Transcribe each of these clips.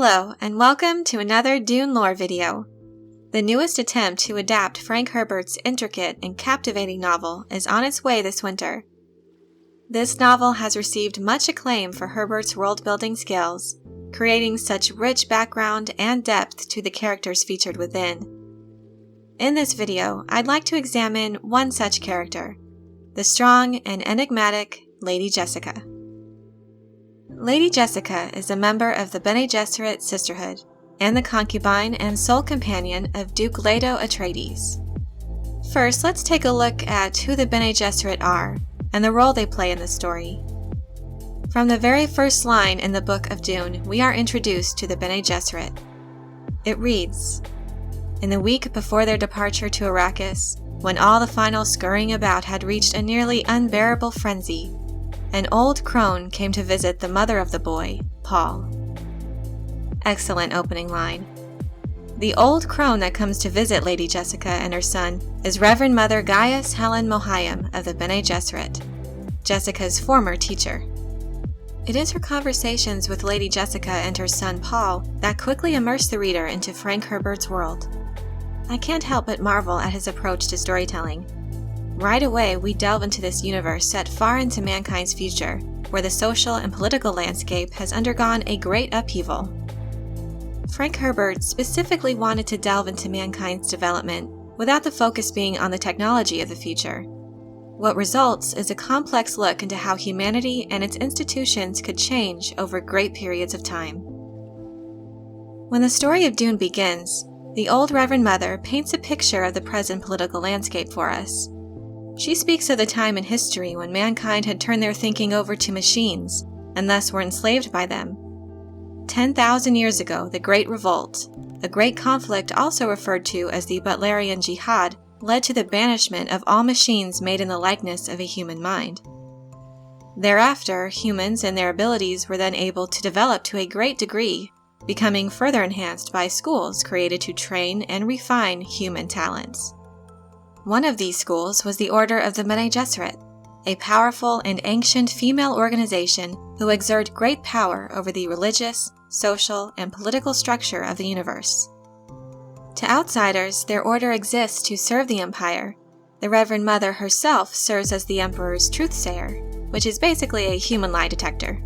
Hello, and welcome to another Dune lore video. The newest attempt to adapt Frank Herbert's intricate and captivating novel is on its way this winter. This novel has received much acclaim for Herbert's world-building skills, creating such rich background and depth to the characters featured within. In this video, I'd like to examine one such character, the strong and enigmatic Lady Jessica. Lady Jessica is a member of the Bene Gesserit sisterhood and the concubine and sole companion of Duke Leto Atreides. First, let's take a look at who the Bene Gesserit are and the role they play in the story. From the very first line in the Book of Dune, we are introduced to the Bene Gesserit. It reads, "In the week before their departure to Arrakis, when all the final scurrying about had reached a nearly unbearable frenzy, an old crone came to visit the mother of the boy, Paul." Excellent opening line. The old crone that comes to visit Lady Jessica and her son is Reverend Mother Gaius Helen Mohiam of the Bene Gesserit, Jessica's former teacher. It is her conversations with Lady Jessica and her son Paul that quickly immerse the reader into Frank Herbert's world. I can't help but marvel at his approach to storytelling. Right away, we delve into this universe set far into mankind's future, where the social and political landscape has undergone a great upheaval. Frank Herbert specifically wanted to delve into mankind's development without the focus being on the technology of the future. What results is a complex look into how humanity and its institutions could change over great periods of time. When the story of Dune begins, the old Reverend Mother paints a picture of the present political landscape for us. She speaks of the time in history when mankind had turned their thinking over to machines, and thus were enslaved by them. 10,000 years ago, the Great Revolt, a great conflict also referred to as the Butlerian Jihad, led to the banishment of all machines made in the likeness of a human mind. Thereafter, humans and their abilities were then able to develop to a great degree, becoming further enhanced by schools created to train and refine human talents. One of these schools was the Order of the Bene Gesserit, a powerful and ancient female organization who exert great power over the religious, social, and political structure of the universe. To outsiders, their order exists to serve the Empire. The Reverend Mother herself serves as the Emperor's truthsayer, which is basically a human lie detector.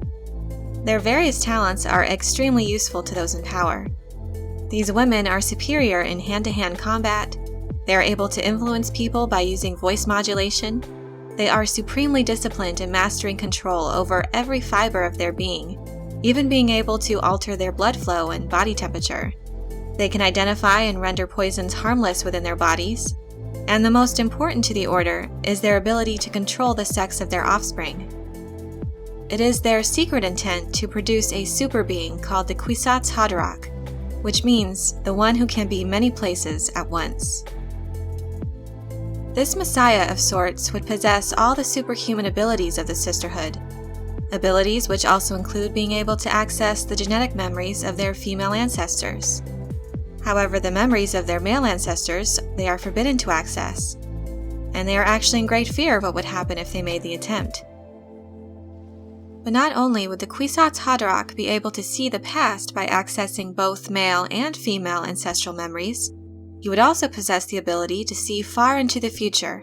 Their various talents are extremely useful to those in power. These women are superior in hand-to-hand combat. They are able to influence people by using voice modulation. They are supremely disciplined in mastering control over every fiber of their being, even being able to alter their blood flow and body temperature. They can identify and render poisons harmless within their bodies. And the most important to the Order is their ability to control the sex of their offspring. It is their secret intent to produce a super being called the Kwisatz Haderach, which means the one who can be many places at once. This messiah of sorts would possess all the superhuman abilities of the sisterhood, abilities which also include being able to access the genetic memories of their female ancestors. However, the memories of their male ancestors they are forbidden to access, and they are actually in great fear of what would happen if they made the attempt. But not only would the Kwisatz Haderach be able to see the past by accessing both male and female ancestral memories, he would also possess the ability to see far into the future,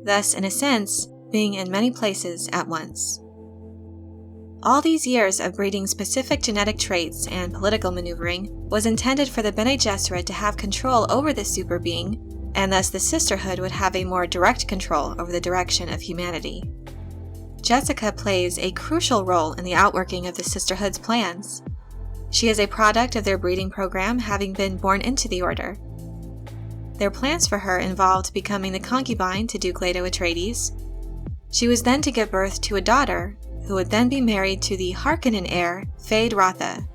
thus, in a sense, being in many places at once. All these years of breeding specific genetic traits and political maneuvering was intended for the Bene Gesserit to have control over this super being, and thus the sisterhood would have a more direct control over the direction of humanity. Jessica plays a crucial role in the outworking of the sisterhood's plans. She is a product of their breeding program, having been born into the Order. Their plans for her involved becoming the concubine to Duke Leto Atreides. She was then to give birth to a daughter, who would then be married to the Harkonnen heir, Feyd Rautha,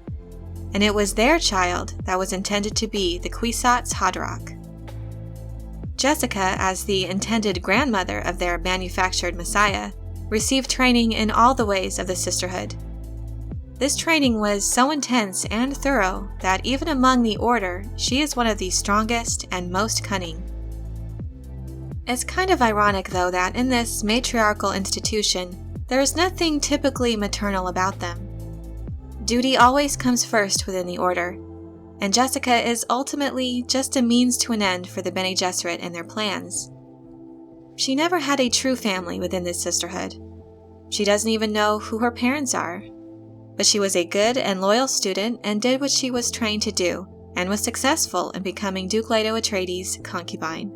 and it was their child that was intended to be the Kwisatz Haderach. Jessica, as the intended grandmother of their manufactured messiah, received training in all the ways of the sisterhood. This training was so intense and thorough that even among the Order, she is one of the strongest and most cunning. It's kind of ironic, though, that in this matriarchal institution, there is nothing typically maternal about them. duty always comes first within the Order, and Jessica is ultimately just a means to an end for the Bene Gesserit and their plans. She never had a true family within this sisterhood. She doesn't even know who her parents are. But she was a good and loyal student and did what she was trained to do, and was successful in becoming Duke Leto Atreides' concubine.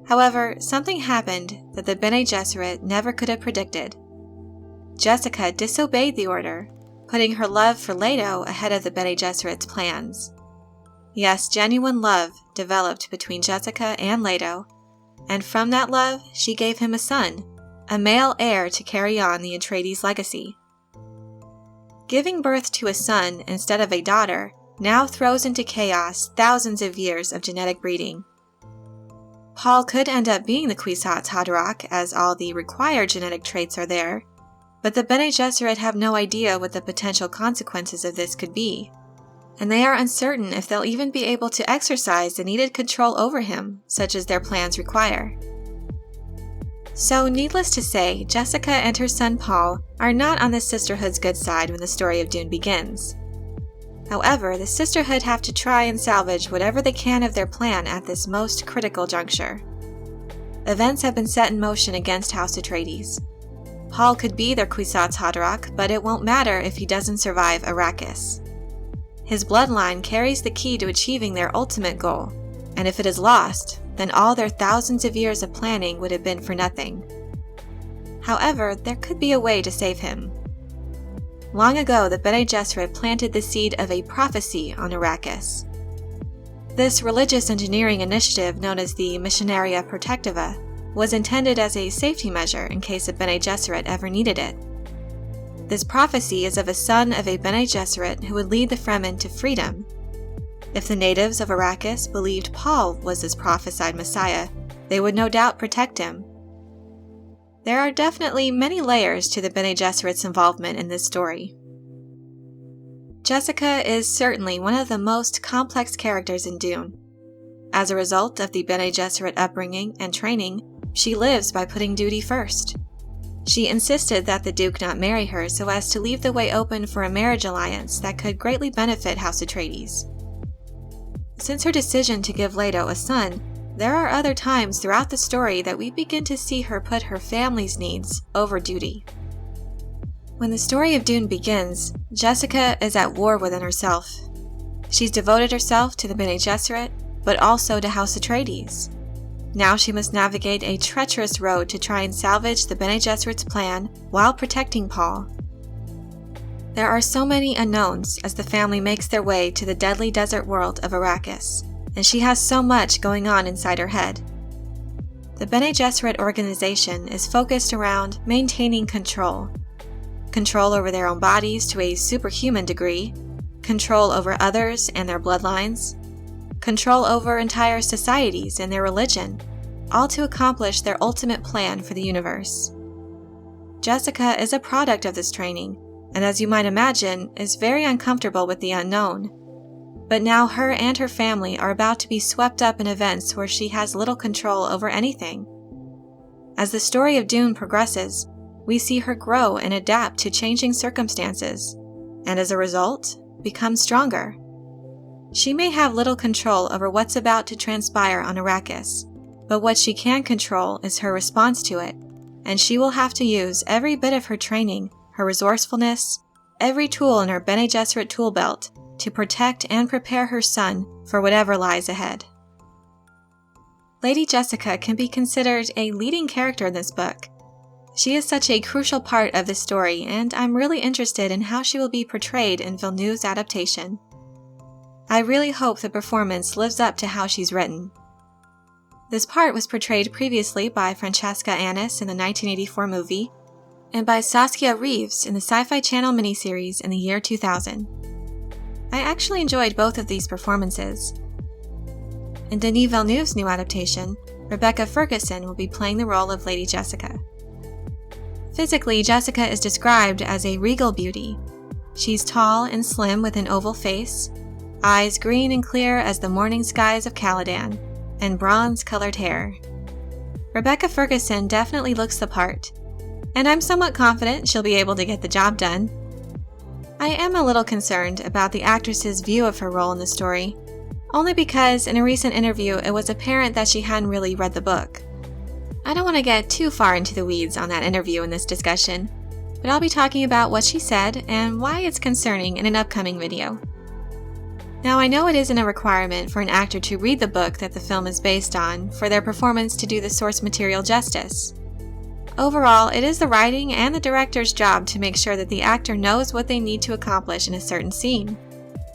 However, something happened that the Bene Gesserit never could have predicted. Jessica disobeyed the Order, putting her love for Leto ahead of the Bene Gesserit's plans. Yes, genuine love developed between Jessica and Leto, and from that love, she gave him a son, a male heir to carry on the Atreides legacy. Giving birth to a son instead of a daughter now throws into chaos thousands of years of genetic breeding. Paul could end up being the Kwisatz Haderach, as all the required genetic traits are there, but the Bene Gesserit have no idea what the potential consequences of this could be, and they are uncertain if they'll even be able to exercise the needed control over him, such as their plans require. So, needless to say, Jessica and her son Paul are not on the sisterhood's good side when the story of Dune begins. However, the sisterhood have to try and salvage whatever they can of their plan at this most critical juncture. Events have been set in motion against House Atreides. Paul could be their Kwisatz Haderach, but it won't matter if he doesn't survive Arrakis. His bloodline carries the key to achieving their ultimate goal, and if it is lost, then all their thousands of years of planning would have been for nothing. However, there could be a way to save him. Long ago, the Bene Gesserit planted the seed of a prophecy on Arrakis. This religious engineering initiative, known as the Missionaria Protectiva, was intended as a safety measure in case a Bene Gesserit ever needed it. This prophecy is of a son of a Bene Gesserit who would lead the Fremen to freedom. If the natives of Arrakis believed Paul was this prophesied Messiah, they would no doubt protect him. There are definitely many layers to the Bene Gesserit's involvement in this story. Jessica is certainly one of the most complex characters in Dune. As a result of the Bene Gesserit upbringing and training, she lives by putting duty first. She insisted that the Duke not marry her so as to leave the way open for a marriage alliance that could greatly benefit House Atreides. Since her decision to give Leto a son, there are other times throughout the story that we begin to see her put her family's needs over duty. When the story of Dune begins, Jessica is at war within herself. She's devoted herself to the Bene Gesserit, but also to House Atreides. Now she must navigate a treacherous road to try and salvage the Bene Gesserit's plan while protecting Paul. There are so many unknowns as the family makes their way to the deadly desert world of Arrakis, and she has so much going on inside her head. The Bene Gesserit organization is focused around maintaining control. Control over their own bodies to a superhuman degree, control over others and their bloodlines, control over entire societies and their religion, all to accomplish their ultimate plan for the universe. Jessica is a product of this training, and as you might imagine, is very uncomfortable with the unknown. But now her and her family are about to be swept up in events where she has little control over anything. As the story of Dune progresses, we see her grow and adapt to changing circumstances, and as a result, become stronger. She may have little control over what's about to transpire on Arrakis, but what she can control is her response to it, and she will have to use every bit of her training, her resourcefulness, every tool in her Bene Gesserit tool belt to protect and prepare her son for whatever lies ahead. Lady Jessica can be considered a leading character in this book. She is such a crucial part of the story, and I'm really interested in how she will be portrayed in Villeneuve's adaptation. I really hope the performance lives up to how she's written. This part was portrayed previously by Francesca Annis in the 1984 movie, and by Saskia Reeves in the Sci-Fi Channel miniseries in the year 2000. I actually enjoyed both of these performances. In Denis Villeneuve's new adaptation, Rebecca Ferguson will be playing the role of Lady Jessica. Physically, Jessica is described as a regal beauty. She's tall and slim with an oval face, eyes green and clear as the morning skies of Caladan, and bronze-colored hair. Rebecca Ferguson definitely looks the part, and I'm somewhat confident she'll be able to get the job done. I am a little concerned about the actress's view of her role in the story, only because in a recent interview it was apparent that she hadn't really read the book. I don't want to get too far into the weeds on that interview in this discussion, but I'll be talking about what she said and why it's concerning in an upcoming video. Now, I know it isn't a requirement for an actor to read the book that the film is based on for their performance to do the source material justice. Overall, it is the writing and the director's job to make sure that the actor knows what they need to accomplish in a certain scene.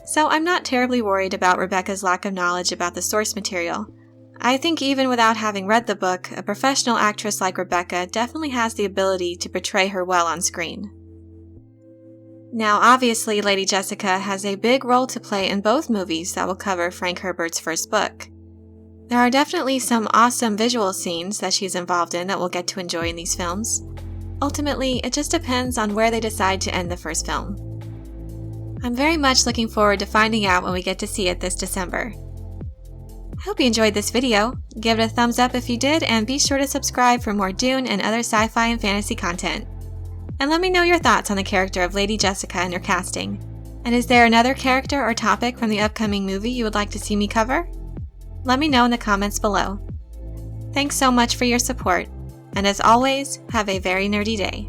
So I'm not terribly worried about Rebecca's lack of knowledge about the source material. I think even without having read the book, a professional actress like Rebecca definitely has the ability to portray her well on screen. Now, obviously, Lady Jessica has a big role to play in both movies that will cover Frank Herbert's first book. There are definitely some awesome visual scenes that she's involved in that we'll get to enjoy in these films. Ultimately, it just depends on where they decide to end the first film. I'm very much looking forward to finding out when we get to see it this December. I hope you enjoyed this video. Give it a thumbs up if you did, and be sure to subscribe for more Dune and other sci-fi and fantasy content. And let me know your thoughts on the character of Lady Jessica and her casting. And is there another character or topic from the upcoming movie you would like to see me cover? Let me know in the comments below. Thanks so much for your support, and as always, have a very nerdy day.